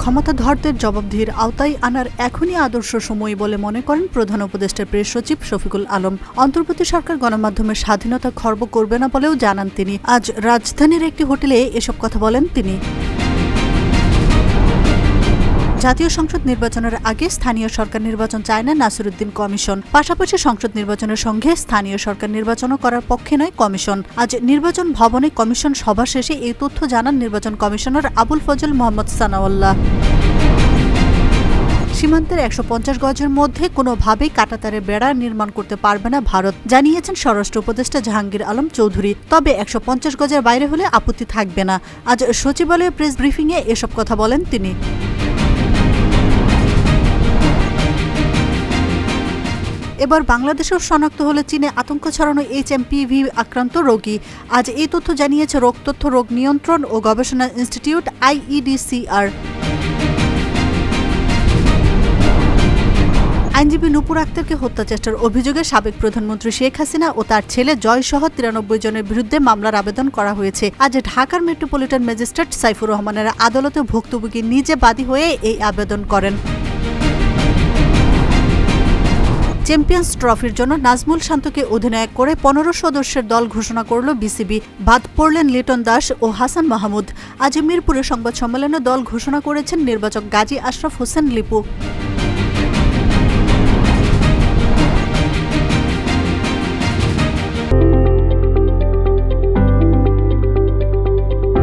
ক্ষমতাধরদের জবাবদিহির আওতায় আনার এখনই আদর্শ সময় বলে মনে করেন প্রধান উপদেষ্টার প্রেস সচিব শফিকুল আলম। অন্তর্বর্তী সরকার গণমাধ্যমের স্বাধীনতা খর্ব করবে না বলেও জানান তিনি। আজ রাজধানীর একটি হোটেলে এসব কথা বলেন তিনি। জাতীয় সংসদ নির্বাচনের আগে স্থানীয় সরকার নির্বাচন চায় না নাসিরউদ্দিন কমিশন। পাশাপাশি সংসদ নির্বাচনের সঙ্গে স্থানীয় সরকার নির্বাচনও করার পক্ষে নয় কমিশন। আজ নির্বাচন ভবনে কমিশন সভা শেষে এই তথ্য জানান নির্বাচন কমিশনার আবুল ফজল মোহাম্মদ সানাউল্লাহ। সীমান্তের ১৫০ গজের মধ্যে কোনোভাবেই কাঁটাতারের বেড়া নির্মাণ করতে পারবে না ভারত, জানিয়েছেন স্বরাষ্ট্র উপদেষ্টা জাহাঙ্গীর আলম চৌধুরী। তবে ১৫০ গজের বাইরে হলে আপত্তি থাকবে না। আজ সচিবালয়ে প্রেস ব্রিফিংয়ে এসব কথা বলেন তিনি। এবার বাংলাদেশেও শনাক্ত হলে চীনে আতঙ্ক ছড়ানো HMPV আক্রান্ত রোগী। আজ এই তথ্য জানিয়েছে রোগ নিয়ন্ত্রণ ও গবেষণা ইনস্টিটিউট IEDCR। আইনজীবী নূপুর আক্তারকে হত্যাচেষ্টার অভিযোগে সাবেক প্রধানমন্ত্রী শেখ হাসিনা ও তার ছেলে জয়সহ ৯৩ জনের বিরুদ্ধে মামলার আবেদন করা হয়েছে। আজ ঢাকার মেট্রোপলিটন ম্যাজিস্ট্রেট সাইফুর রহমানের আদালতে ভুক্তভোগী নিজে বাদী হয়ে এই আবেদন করেন। চ্যাম্পিয়ন্স ট্রফির জন্য নাজমুল শান্তকে অধিনায়ক করে ১৫ সদস্যের দল ঘোষণা করল বিসিবি। বাদ পড়লেন লিটন দাস ও হাসান মাহমুদ। আজ মিরপুরে সংবাদ সম্মেলনে দল ঘোষণা করেছেন নির্বাচক গাজী আশরাফ হোসেন লিপু।